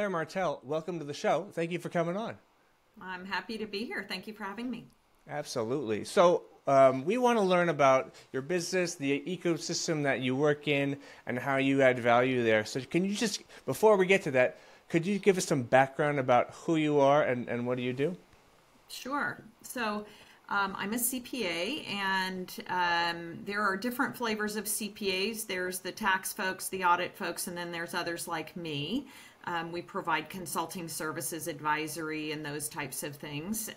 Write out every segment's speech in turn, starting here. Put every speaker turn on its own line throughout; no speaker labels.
Claire Martell, welcome to the show. Thank you for coming on.
I'm happy to be here. Thank you for having me.
Absolutely. So we want to learn about your business, the ecosystem that you work in, and how you add value there. So can you just, before we get to that, could you give us some background about who you are and what do you do?
Sure. So I'm a CPA, and there are different flavors of CPAs. There's the tax folks, the audit folks, and then there's others like me. We provide consulting services, advisory, and those types of things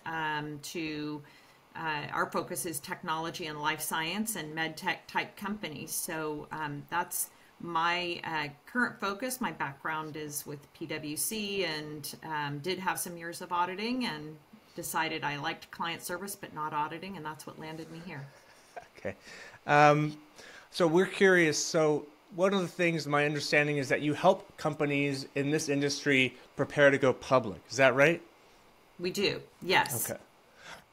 our focus is technology and life science and med tech type companies. So that's my current focus. My background is with PwC and did have some years of auditing and decided I liked client service but not auditing, and that's what landed me here.
Okay. So we're curious. So one of the things, my understanding is that you help companies in this industry prepare to go public. Is that right?
We do, yes.
Okay.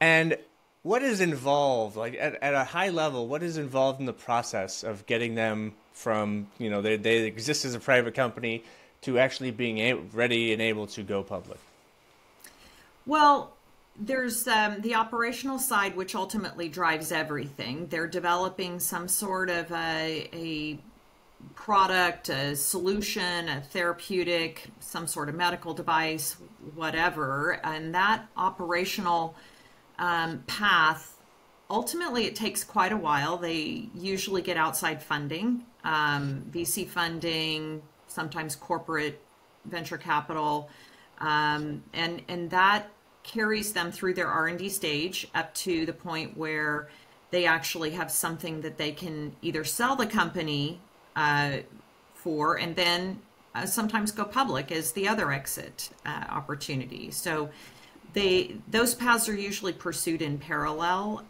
And what is involved, like at a high level, what is involved in the process of getting them from, they exist as a private company to actually being ready and able to go public?
Well, there's the operational side, which ultimately drives everything. They're developing some sort of a product, a solution, a therapeutic, some sort of medical device, whatever. And that operational path, ultimately it takes quite a while. They usually get outside funding, VC funding, sometimes corporate venture capital, and that carries them through their R&D stage up to the point where they actually have something that they can either sell the company for, and then sometimes go public as the other exit opportunity. So those paths are usually pursued in parallel.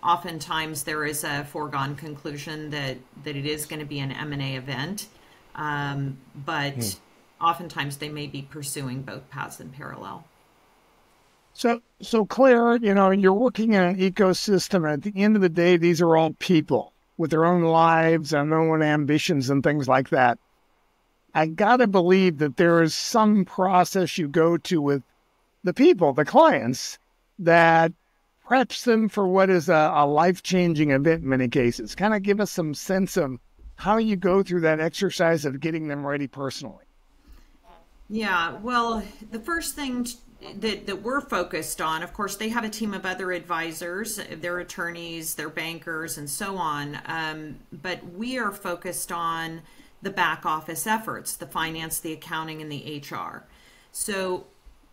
Oftentimes there is a foregone conclusion that it is going to be an M&A event, but oftentimes they may be pursuing both paths in parallel.
So Claire, you're working in an ecosystem, and at the end of the day, these are all people with their own lives and their own ambitions and things like that. I gotta believe that there is some process you go to with the people, the clients, that preps them for what is a life-changing event in many cases. Kind of give us some sense of how you go through that exercise of getting them ready personally.
Yeah, well, the first thing that we're focused on, of course, they have a team of other advisors, their attorneys, their bankers, and so on. But we are focused on the back office efforts, the finance, the accounting, and the HR. So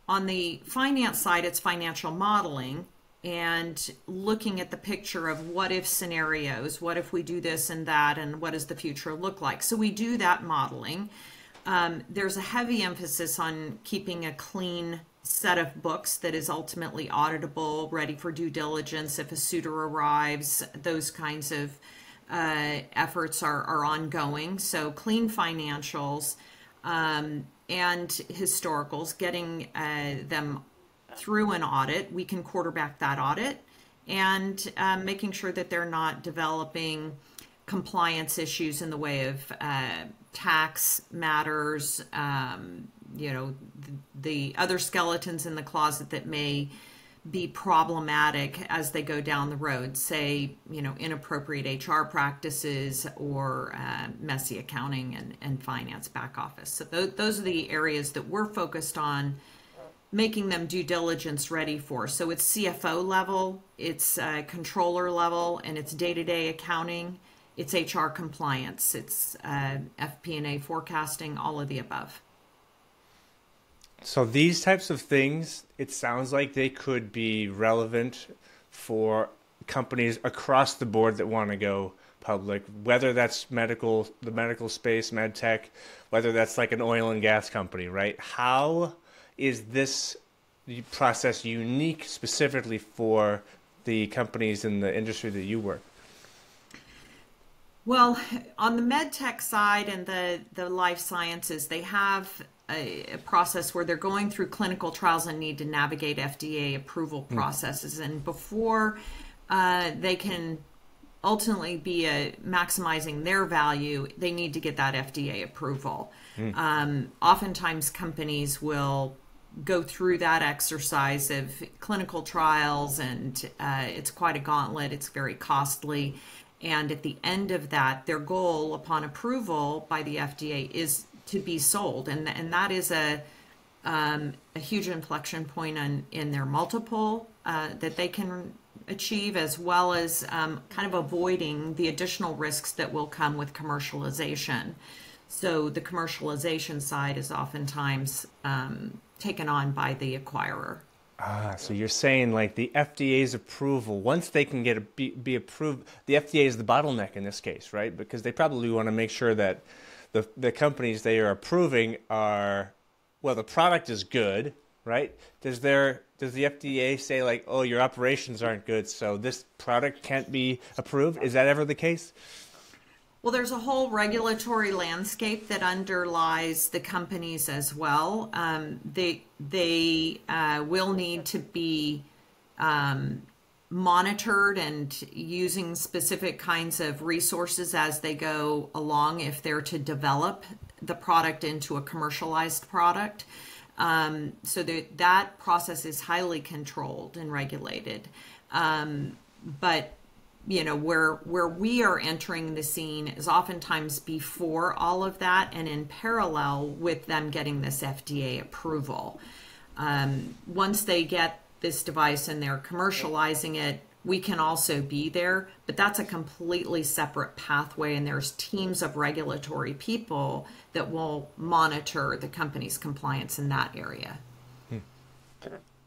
on the finance side, it's financial modeling and looking at the picture of what if scenarios, what if we do this and that, and what does the future look like? So we do that modeling. There's a heavy emphasis on keeping a clean set of books that is ultimately auditable, ready for due diligence if a suitor arrives. Those kinds of efforts are ongoing. So clean financials and historicals, getting them through an audit. We can quarterback that audit, and making sure that they're not developing compliance issues in the way of tax matters, the other skeletons in the closet that may be problematic as they go down the road, say, inappropriate HR practices or messy accounting and finance back office. So those are the areas that we're focused on making them due diligence ready for. So it's CFO level, it's controller level, and it's day-to-day accounting, it's HR compliance, it's FP&A forecasting, all of the above.
So these types of things, it sounds like they could be relevant for companies across the board that want to go public, whether that's the medical space, med tech, whether that's like an oil and gas company, right? How is this process unique specifically for the companies in the industry that you work?
Well, on the med tech side and the life sciences, they have a process where they're going through clinical trials and need to navigate FDA approval processes. And before they can ultimately be maximizing their value, they need to get that FDA approval. Oftentimes companies will go through that exercise of clinical trials, and it's quite a gauntlet. It's very costly. And at the end of that, their goal upon approval by the FDA is to be sold. And that is a huge inflection point in their multiple that they can achieve, as well as kind of avoiding the additional risks that will come with commercialization. So the commercialization side is oftentimes taken on by the acquirer.
So you're saying like the FDA's approval, once they can get be approved, the FDA is the bottleneck in this case, right? Because they probably want to make sure that the companies they are approving are, well, the product is good, right? Does the FDA say like, oh, your operations aren't good, so this product can't be approved? Is that ever the case?
Well, there's a whole regulatory landscape that underlies the companies as well. They will need to be monitored and using specific kinds of resources as they go along if they're to develop the product into a commercialized product. So that process is highly controlled and regulated. But you know, where we are entering the scene is oftentimes before all of that and in parallel with them getting this FDA approval. Once they get this device and they're commercializing it, we can also be there, but that's a completely separate pathway, and there's teams of regulatory people that will monitor the company's compliance in that area.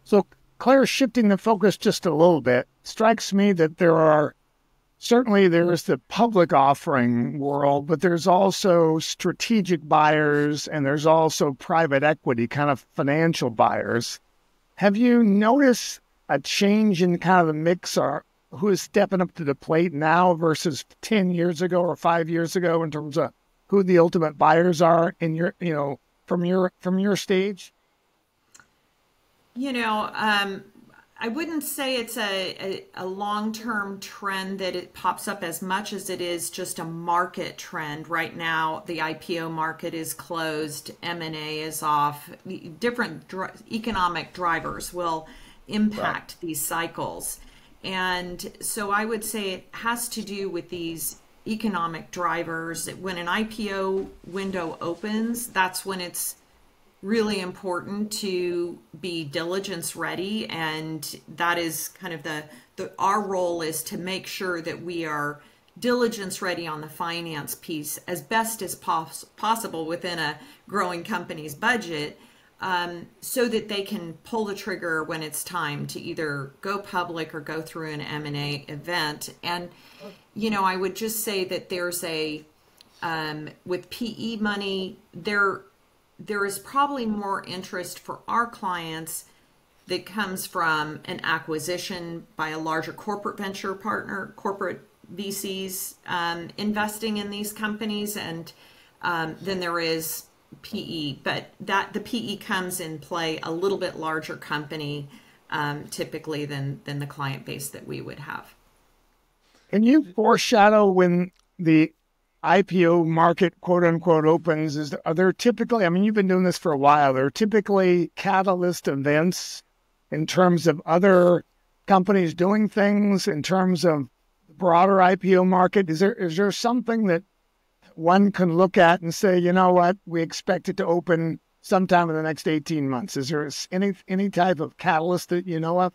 So, Claire, shifting the focus just a little bit, strikes me that certainly there's the public offering world, but there's also strategic buyers and there's also private equity, kind of financial buyers. Have you noticed a change in kind of the mix, or who is stepping up to the plate now versus 10 years ago or 5 years ago in terms of who the ultimate buyers are in your, you know, from your stage?
You know, I wouldn't say it's a long-term trend that it pops up as much as it is just a market trend. Right now, the IPO market is closed, M&A is off. Different economic drivers will impact these cycles. And so I would say it has to do with these economic drivers. When an IPO window opens, that's when it's really important to be diligence ready, and that is kind of our role is to make sure that we are diligence ready on the finance piece as best as possible within a growing company's budget, so that they can pull the trigger when it's time to either go public or go through an M&A event. And you know, I would just say that there's with PE money, there is probably more interest for our clients that comes from an acquisition by a larger corporate venture partner, corporate VCs investing in these companies, and then there is PE. But the PE comes in play a little bit larger company typically than the client base that we would have.
Can you foreshadow when the IPO market, quote unquote, opens? Are there typically, I mean, you've been doing this for a while, there are typically catalyst events in terms of other companies doing things, in terms of the broader IPO market? Is there something that one can look at and say, you know what, we expect it to open sometime in the next 18 months? Is there any type of catalyst that you know of?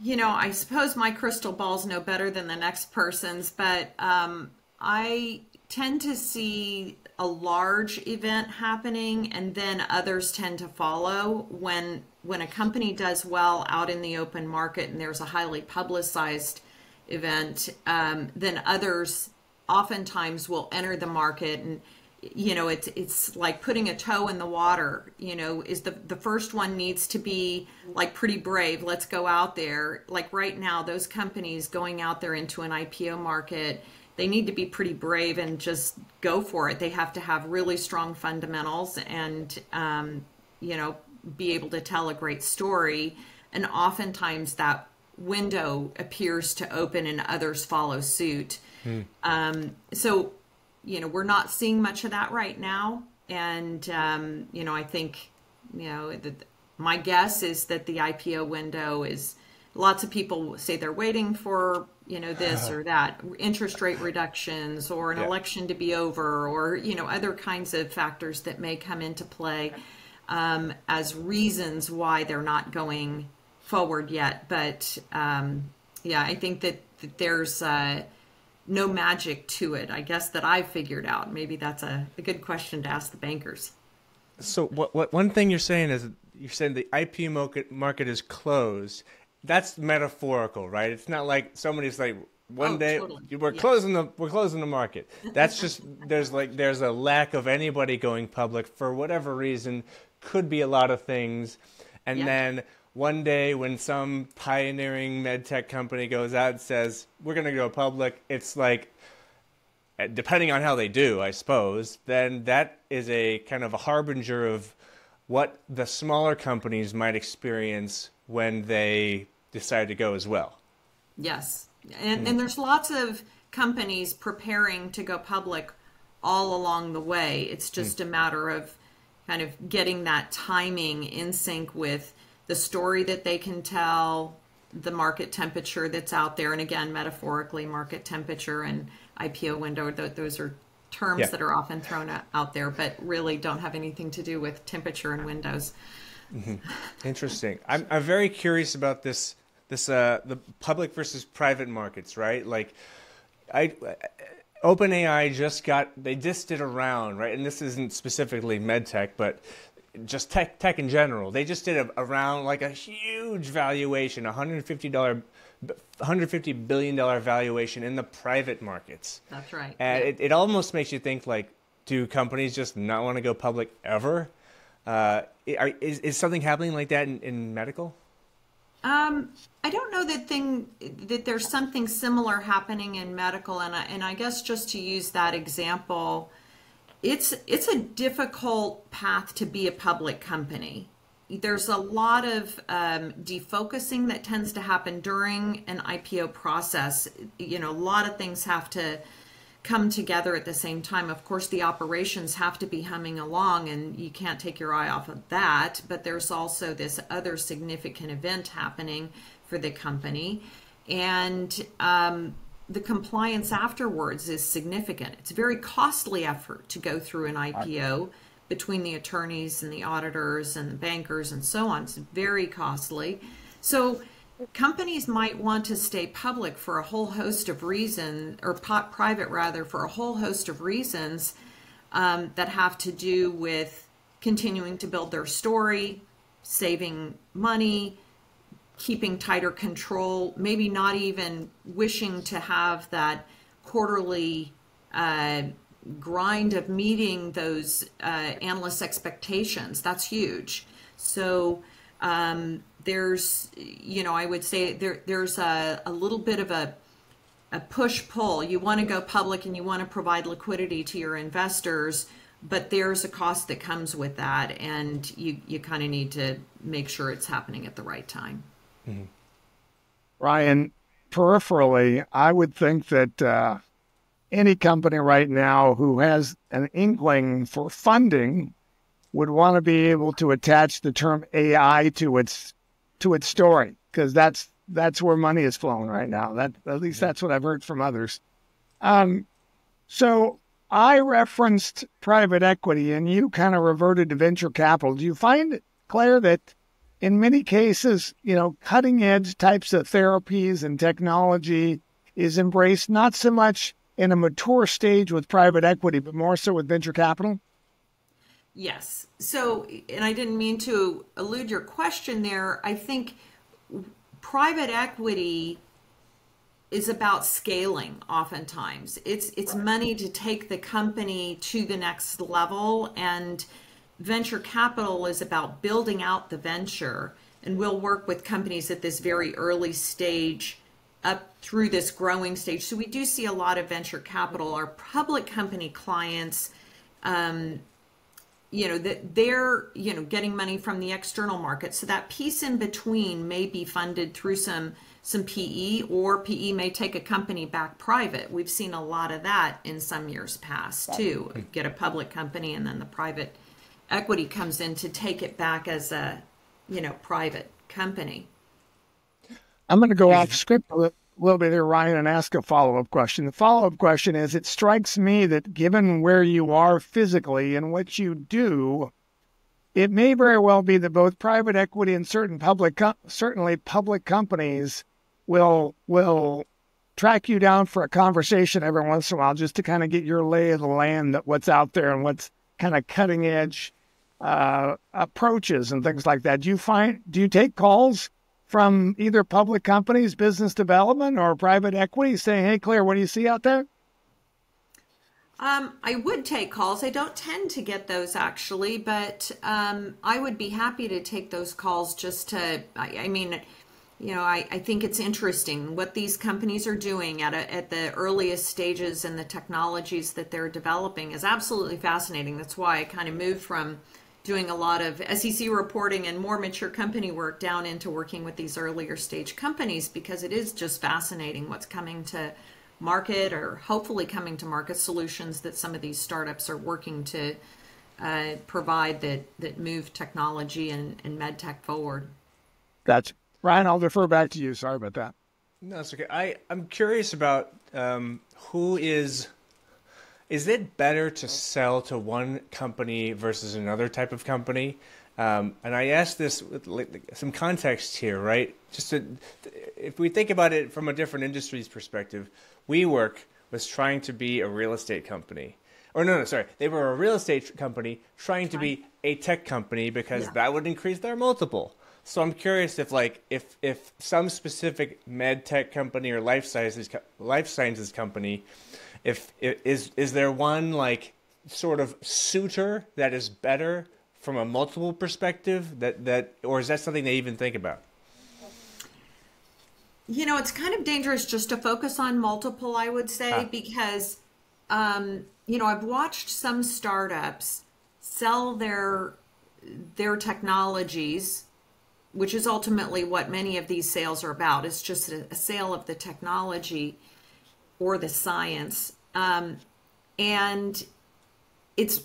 You know, I suppose my crystal ball's no better than the next person's, but I tend to see a large event happening, and then others tend to follow. When a company does well out in the open market and there's a highly publicized event, then others oftentimes will enter the market. And you know, it's like putting a toe in the water. You know, is the first one needs to be like pretty brave. Let's go out there. Like right now, those companies going out there into an IPO market, they need to be pretty brave and just go for it. They have to have really strong fundamentals and you know, be able to tell a great story. And oftentimes that window appears to open and others follow suit. So, we're not seeing much of that right now. And, I think, my guess is that the IPO window is, lots of people say they're waiting for, this or that, interest rate reductions or an election to be over, or, other kinds of factors that may come into play as reasons why they're not going forward yet. But I think that there's no magic to it, I guess, that I've figured out. Maybe that's a good question to ask the bankers.
So what one thing you're saying is, you're saying the IPO market is closed. That's metaphorical, right? It's not like somebody's like, one day
totally.
we're closing the market. That's just there's a lack of anybody going public for whatever reason. Could be a lot of things. And then one day when some pioneering med tech company goes out and says, we're going to go public, it's like, depending on how they do, I suppose, then that is a kind of a harbinger of what the smaller companies might experience when they decide to go as well.
Yes. And there's lots of companies preparing to go public all along the way. It's just a matter of kind of getting that timing in sync with the story that they can tell, the market temperature that's out there. And again, metaphorically, market temperature and IPO window, those are terms that are often thrown out there, but really don't have anything to do with temperature and windows.
Interesting. I'm very curious about this the public versus private markets, right? Like, OpenAI they just did a round, right? And this isn't specifically medtech, but just tech in general. They just did a round, like a huge valuation, $150 billion valuation in the private markets.
That's right.
And it almost makes you think, like, do companies just not want to go public ever? Is something happening like that in medical?
I don't know that there's something similar happening in medical, and I guess just to use that example, it's a difficult path to be a public company. There's a lot of defocusing that tends to happen during an IPO process. A lot of things have to come together at the same time. Of course, the operations have to be humming along, and you can't take your eye off of that. But there's also this other significant event happening for the company. And the compliance afterwards is significant. It's a very costly effort to go through an IPO between the attorneys and the auditors and the bankers and so on. It's very costly. So companies might want to stay public for a whole host of reasons, or private rather, for a whole host of reasons that have to do with continuing to build their story, saving money, keeping tighter control, maybe not even wishing to have that quarterly grind of meeting those analysts' expectations. That's huge. So there's, I would say there's a little bit of a push-pull. You want to go public and you want to provide liquidity to your investors, but there's a cost that comes with that, and you kind of need to make sure it's happening at the right time.
Mm-hmm. Ryan, peripherally, I would think that any company right now who has an inkling for funding would want to be able to attach the term AI to its story, because that's where money is flowing right now. At least that's what I've heard from others. So I referenced private equity, and you kind of reverted to venture capital. Do you find, Claire, that in many cases, cutting edge types of therapies and technology is embraced not so much in a mature stage with private equity, but more so with venture capital?
Yes. So, and I didn't mean to elude your question there. I think private equity is about scaling oftentimes. It's money to take the company to the next level, and venture capital is about building out the venture. And we'll work with companies at this very early stage up through this growing stage. So we do see a lot of venture capital. Our public company clients, that they're, getting money from the external market. So that piece in between may be funded through some some PE, or PE may take a company back private. We've seen a lot of that in some years past too. Get a public company and then the private equity comes in to take it back as a, private company.
I'm going to go off script a little bit here, Ryan, and ask a follow-up question. The follow-up question is, it strikes me that given where you are physically and what you do, it may very well be that both private equity and certainly public companies will track you down for a conversation every once in a while just to kind of get your lay of the land, that what's out there and what's kind of cutting edge approaches and things like that. Do you take calls from either public companies, business development, or private equity saying, hey, Claire, what do you see out there?
I would take calls. I don't tend to get those actually, but I would be happy to take those calls just to, I think it's interesting what these companies are doing at the earliest stages, and the technologies that they're developing is absolutely fascinating. That's why I kind of moved from doing a lot of SEC reporting and more mature company work down into working with these earlier stage companies, because it is just fascinating what's coming to market, or hopefully coming to market, solutions that some of these startups are working to provide that move technology and med tech forward.
Gotcha. Ryan, I'll defer back to you. Sorry about that.
No, it's okay. I'm curious about who is it better to sell to one company versus another type of company? And I ask this with some context here, right? If we think about it from a different industry's perspective, WeWork was trying to be a real estate company. Or they were a real estate company trying to be a tech company, because that would increase their multiple. So I'm curious if some specific med tech company or life sciences company, is there one sort of suitor that is better from a multiple perspective, or is that something they even think about?
It's kind of dangerous just to focus on multiple, I would say, because, I've watched some startups sell their technologies, which is ultimately what many of these sales are about. It's just a sale of the technology or the science. And it's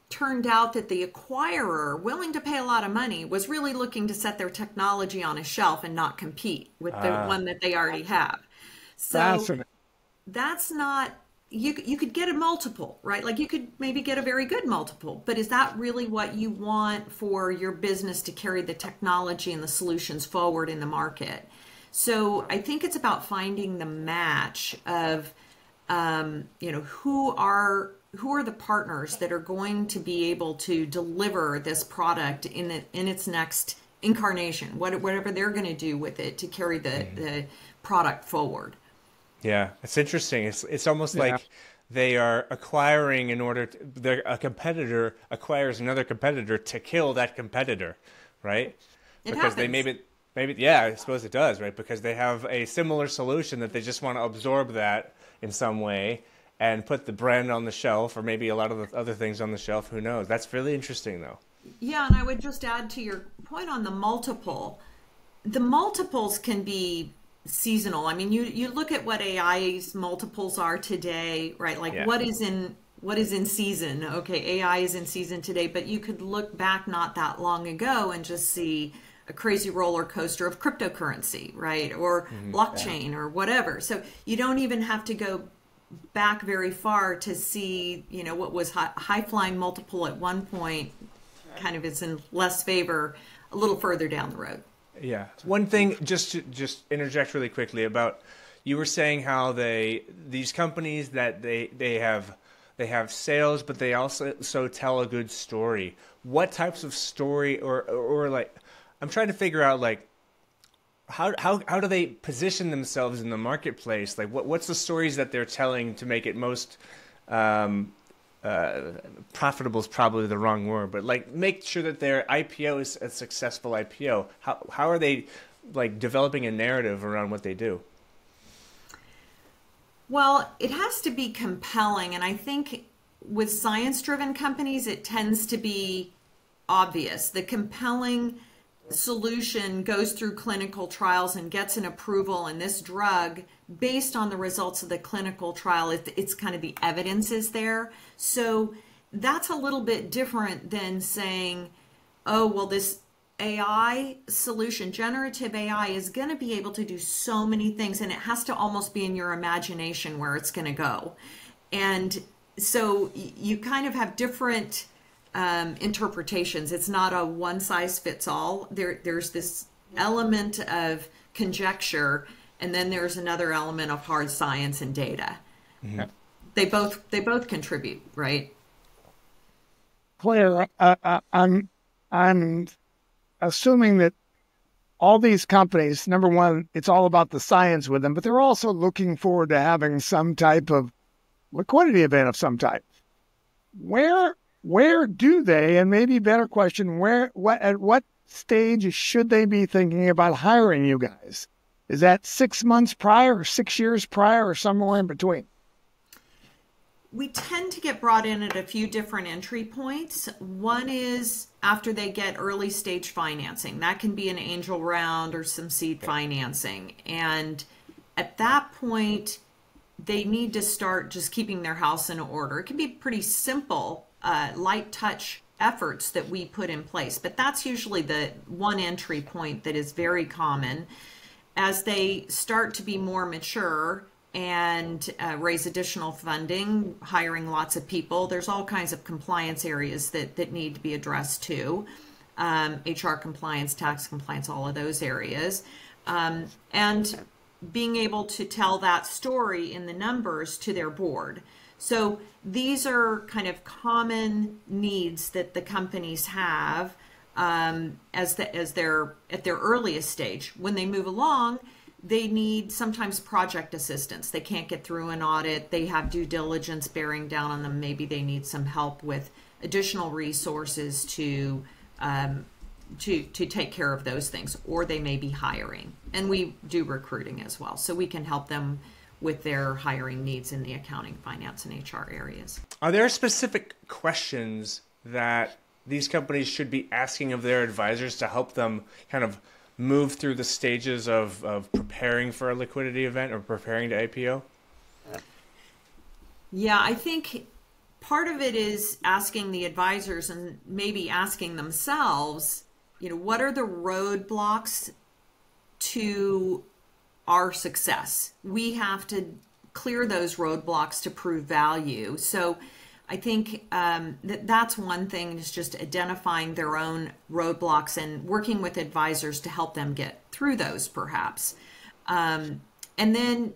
turned out that the acquirer, willing to pay a lot of money, was really looking to set their technology on a shelf and not compete with the one that they already have. So that's not, you could get a multiple, right? Like you could maybe get a very good multiple, but is that really what you want for your business to carry the technology and the solutions forward in the market? So I think it's about finding the match of, who are the partners that are going to be able to deliver this product in its next incarnation, whatever they're going to do with it to carry the product forward.
Yeah, it's interesting. It's almost like they are acquiring a competitor acquires another competitor to kill that competitor, right? Because they maybe, I suppose it does, right? Because they have a similar solution that they just want to absorb that in some way and put the brand on the shelf, or maybe a lot of the other things on the shelf. Who knows? That's really interesting, though.
Yeah, and I would just add to your point on the multiple. The multiples can be seasonal. I mean, you look at what AI's multiples are today, right? Like what is in season? Okay, AI is in season today, but you could look back not that long ago and just see a crazy roller coaster of cryptocurrency, right? Or blockchain or whatever. So you don't even have to go back very far to see, what was high flying multiple at one point kind of is in less favor a little further down the road.
Yeah. One thing, just interject really quickly about, you were saying how these companies that they have sales, but they also tell a good story. What types of story or like, I'm trying to figure out how do they position themselves in the marketplace? Like what's the stories that they're telling to make it most profitable is probably the wrong word, but make sure that their IPO is a successful IPO. How are they developing a narrative around what they do?
Well, it has to be compelling, and I think with science-driven companies, it tends to be obvious. The compelling solution goes through clinical trials and gets an approval, and this drug, based on the results of the clinical trial, it's kind of the evidence is there. So that's a little bit different than saying, oh, well, this AI solution, generative AI, is going to be able to do so many things, and it has to almost be in your imagination where it's going to go. And so you kind of have different interpretations. It's not a one size fits all. There's this element of conjecture, and then there's another element of hard science and data.
Mm-hmm.
They both contribute, right?
Claire, I'm assuming that all these companies, number one, it's all about the science with them, but they're also looking forward to having some type of liquidity event of some type. Where do they, and maybe a better question, at what stage should they be thinking about hiring you guys? Is that 6 months prior or 6 years prior or somewhere in between?
We tend to get brought in at a few different entry points. One is after they get early stage financing. That can be an angel round or some seed financing. And at that point, they need to start just keeping their house in order. It can be pretty simple, light touch efforts that we put in place, but that's usually the one entry point that is very common. As they start to be more mature and raise additional funding, hiring lots of people, there's all kinds of compliance areas that need to be addressed too. HR compliance, tax compliance, all of those areas. And being able to tell that story in the numbers to their board. So these are kind of common needs that the companies have as they're at their earliest stage. When they move along, they need sometimes project assistance. They can't get through an audit. They have due diligence bearing down on them. Maybe they need some help with additional resources to take care of those things, or they may be hiring. And we do recruiting as well, so we can help them with their hiring needs in the accounting, finance, and HR areas.
Are there specific questions that these companies should be asking of their advisors to help them kind of move through the stages of preparing for a liquidity event or preparing to IPO?
Yeah, I think part of it is asking the advisors and maybe asking themselves, what are the roadblocks to our success? We have to clear those roadblocks to prove value. So I think that's one thing, is just identifying their own roadblocks and working with advisors to help them get through those, perhaps. And then,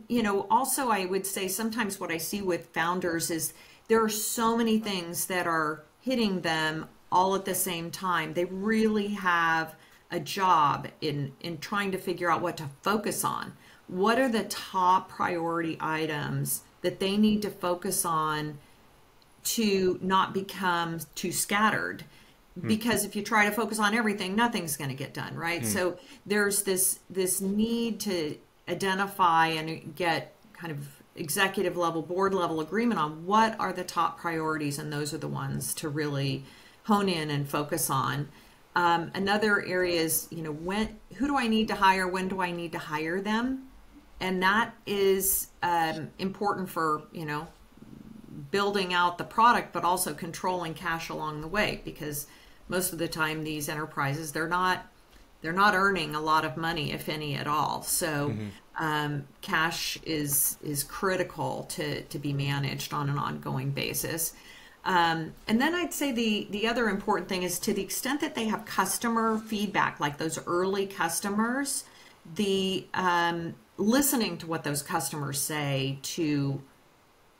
also I would say sometimes what I see with founders is there are so many things that are hitting them all at the same time. They really have a job in trying to figure out what to focus on. What are the top priority items that they need to focus on to not become too scattered? Because if you try to focus on everything, nothing's going to get done, right? So there's this need to identify and get kind of executive level, board level agreement on what are the top priorities, and those are the ones to really hone in and focus on. Another area is, who do I need to hire? When do I need to hire them? And that is important for, building out the product, but also controlling cash along the way, because most of the time these enterprises, they're not earning a lot of money, if any at all. So cash is critical to be managed on an ongoing basis. And then I'd say the other important thing is, to the extent that they have customer feedback, like those early customers, the listening to what those customers say, to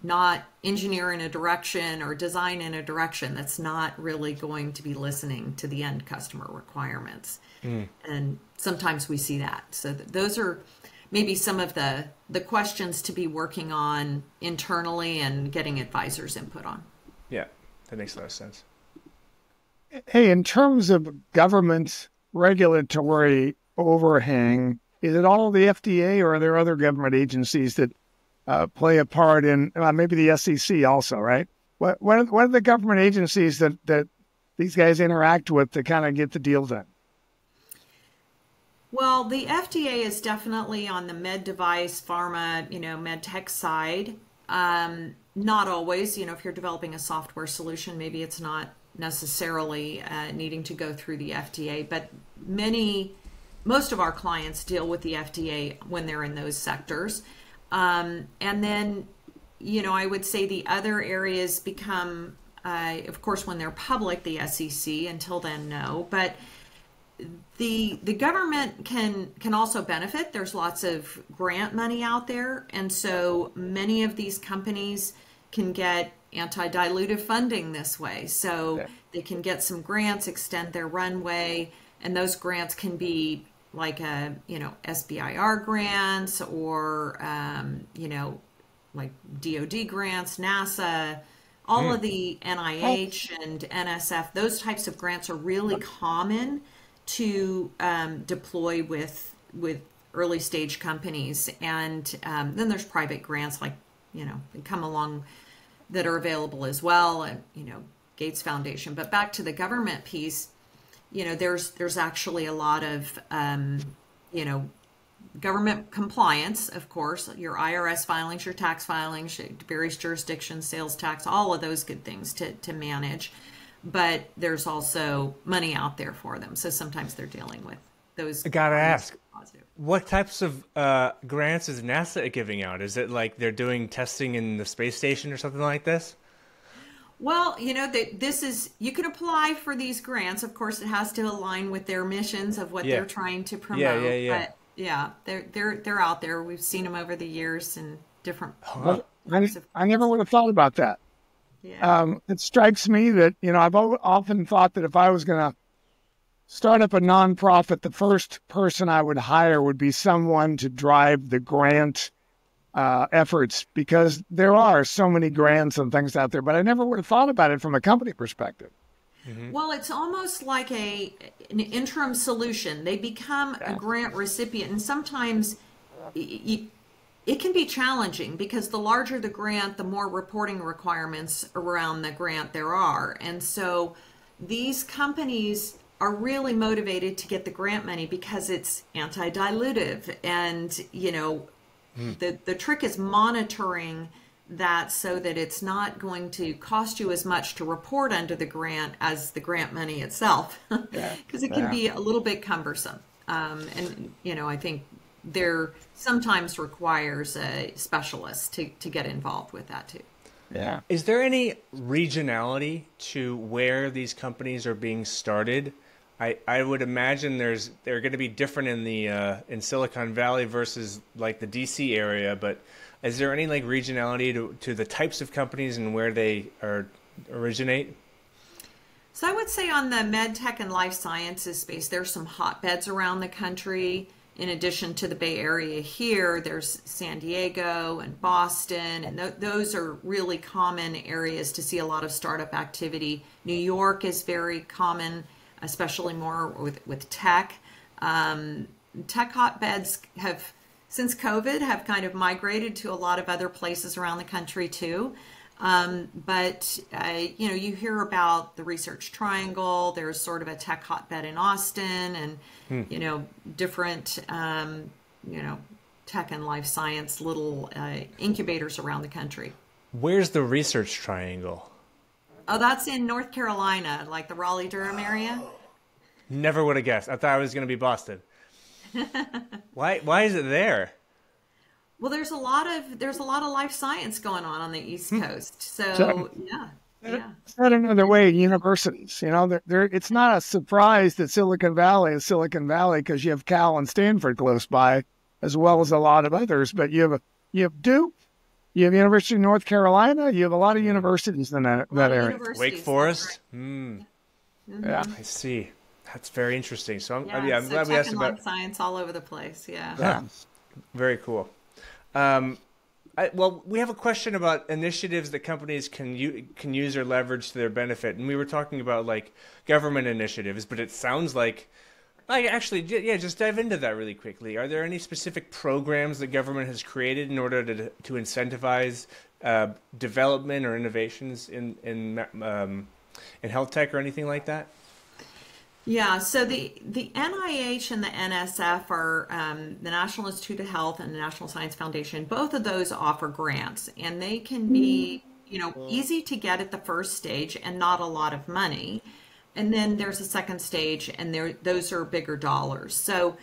not engineer in a direction or design in a direction that's not really going to be listening to the end customer requirements. And sometimes we see that. So those are maybe some of the questions to be working on internally and getting advisors' input on.
Yeah, that makes a lot of sense.
Hey, in terms of government regulatory overhang, is it all the FDA, or are there other government agencies that play a part in, maybe the SEC also, right? What are the government agencies that these guys interact with to kind of get the deal done?
Well, the FDA is definitely on the med device, pharma, med tech side. Not always, if you're developing a software solution, maybe it's not necessarily needing to go through the FDA, but most of our clients deal with the FDA when they're in those sectors. And then, I would say the other areas become, of course, when they're public, the SEC. Until then, no. But the government can also benefit. There's lots of grant money out there, and so many of these companies can get anti-dilutive funding this way. So they can get some grants, extend their runway, and those grants can be like SBIR grants or like DoD grants, NASA, all of the NIH and NSF. Those types of grants are really common to deploy with early stage companies. And then there's private grants like they come along that are available as well, and Gates Foundation. But back to the government piece, there's actually a lot of government compliance, of course, your IRS filings, your tax filings, various jurisdictions, sales tax, all of those good things to manage. But there's also money out there for them. So sometimes they're dealing with those.
I gotta ask,
positive.
What types of grants is NASA giving out? Is it like they're doing testing in the space station or something like this?
Well, this is, you can apply for these grants. Of course, it has to align with their missions of what they're trying to promote. But yeah, they're out there. We've seen them over the years in different.
I never would have thought about that.
Yeah.
It strikes me that, I've often thought that if I was going to start up a nonprofit, the first person I would hire would be someone to drive the grant efforts, because there are so many grants and things out there, but I never would have thought about it from a company perspective.
Mm-hmm.
Well, it's almost like an interim solution. They become a grant recipient, and sometimes it can be challenging because the larger the grant, the more reporting requirements around the grant there are. And so these companies are really motivated to get the grant money because it's anti-dilutive. And, the trick is monitoring that so that it's not going to cost you as much to report under the grant as the grant money itself, because it can be a little bit cumbersome. And, I think there sometimes requires a specialist to get involved with that too.
Yeah.
Is there any regionality to where these companies are being started? I would imagine they're going to be different in Silicon Valley versus like the DC area, but is there any like regionality to the types of companies and where they originate?
So I would say on the med tech and life sciences space, there's some hotbeds around the country. In addition to the Bay Area here, there's San Diego and Boston, and those are really common areas to see a lot of startup activity. New York is very common, especially more with tech. Tech hotbeds since COVID, have kind of migrated to a lot of other places around the country too. But you hear about the Research Triangle. There's sort of a tech hotbed in Austin, and different tech and life science little incubators around the country.
Where's the Research Triangle?
Oh, that's in North Carolina, like the Raleigh-Durham area.
Never would have guessed. I thought it was going to be Boston. Why is it there?
Well, there's a lot of life science going on the East Coast. So yeah.
Said another way, universities. It's not a surprise that Silicon Valley is Silicon Valley because you have Cal and Stanford close by, as well as a lot of others. But you have Duke, you have University of North Carolina, you have a lot of universities in that area.
Wake Forest.
Yeah,
I see. That's very interesting. So I'm glad we
tech
asked
and
about
life science all over the place.
Yeah.
Very cool. Well, we have a question about initiatives that companies can use or leverage to their benefit, and we were talking about like government initiatives, but it sounds like just dive into that really quickly. Are there any specific programs the government has created in order to incentivize development or innovations in health tech or anything like that?
Yeah, so the NIH and the NSF are the National Institute of Health and the National Science Foundation. Both of those offer grants, and they can be, easy to get at the first stage and not a lot of money. And then there's a second stage, and those are bigger dollars. So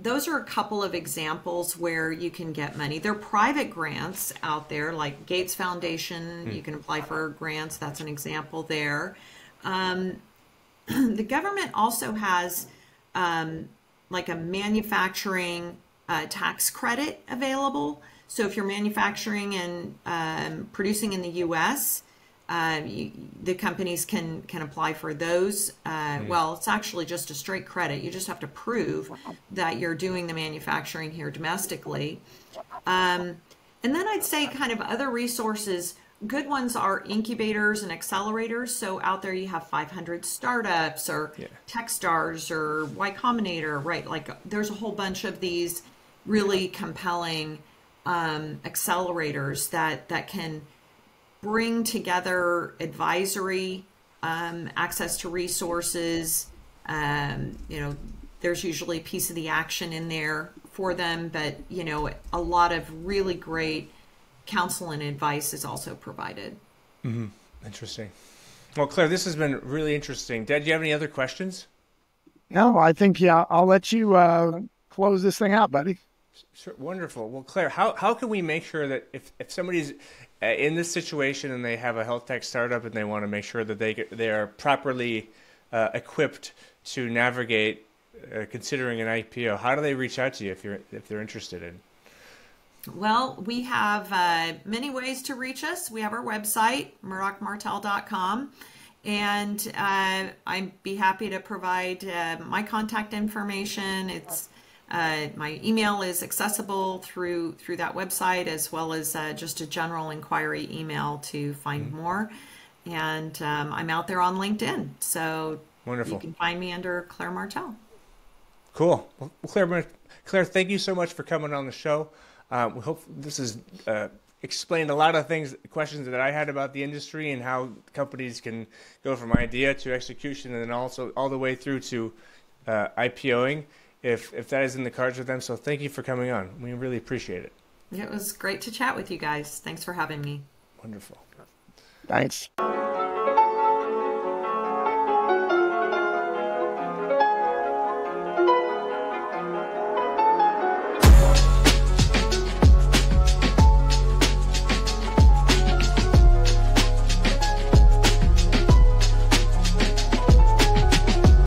those are a couple of examples where you can get money. There are private grants out there, like Gates Foundation. You can apply for grants. That's an example there. The government also has like a manufacturing tax credit available. So if you're manufacturing and producing in the U.S., the companies can apply for those. Well, it's actually just a straight credit. You just have to prove that you're doing the manufacturing here domestically. And then I'd say kind of other resources. Good ones are incubators and accelerators. So out there you have 500 startups or Techstars or Y Combinator, right? Like there's a whole bunch of these really compelling accelerators that can bring together advisory, access to resources. There's usually a piece of the action in there for them, but a lot of really great counsel and advice is also provided.
Mm-hmm. Interesting. Well, Claire, this has been really interesting. Dad, do you have any other questions?
No, I think, I'll let you close this thing out, buddy.
Sure. Wonderful. Well, Claire, how can we make sure that if somebody's in this situation and they have a health tech startup and they want to make sure that they are properly equipped to navigate considering an IPO, how do they reach out to you if they're interested in?
Well, we have many ways to reach us. We have our website, murdochmartell.com, and I'd be happy to provide my contact information. It's my email is accessible through that website, as well as just a general inquiry email to find more. And I'm out there on LinkedIn, so
wonderful.
You can find me under Claire Martell.
Cool. Well, Claire, thank you so much for coming on the show. We hope this has explained a lot of questions that I had about the industry and how companies can go from idea to execution and then also all the way through to IPOing if that is in the cards with them. So thank you for coming on. We really appreciate it.
It was great to chat with you guys. Thanks for having me.
Wonderful.
Thanks.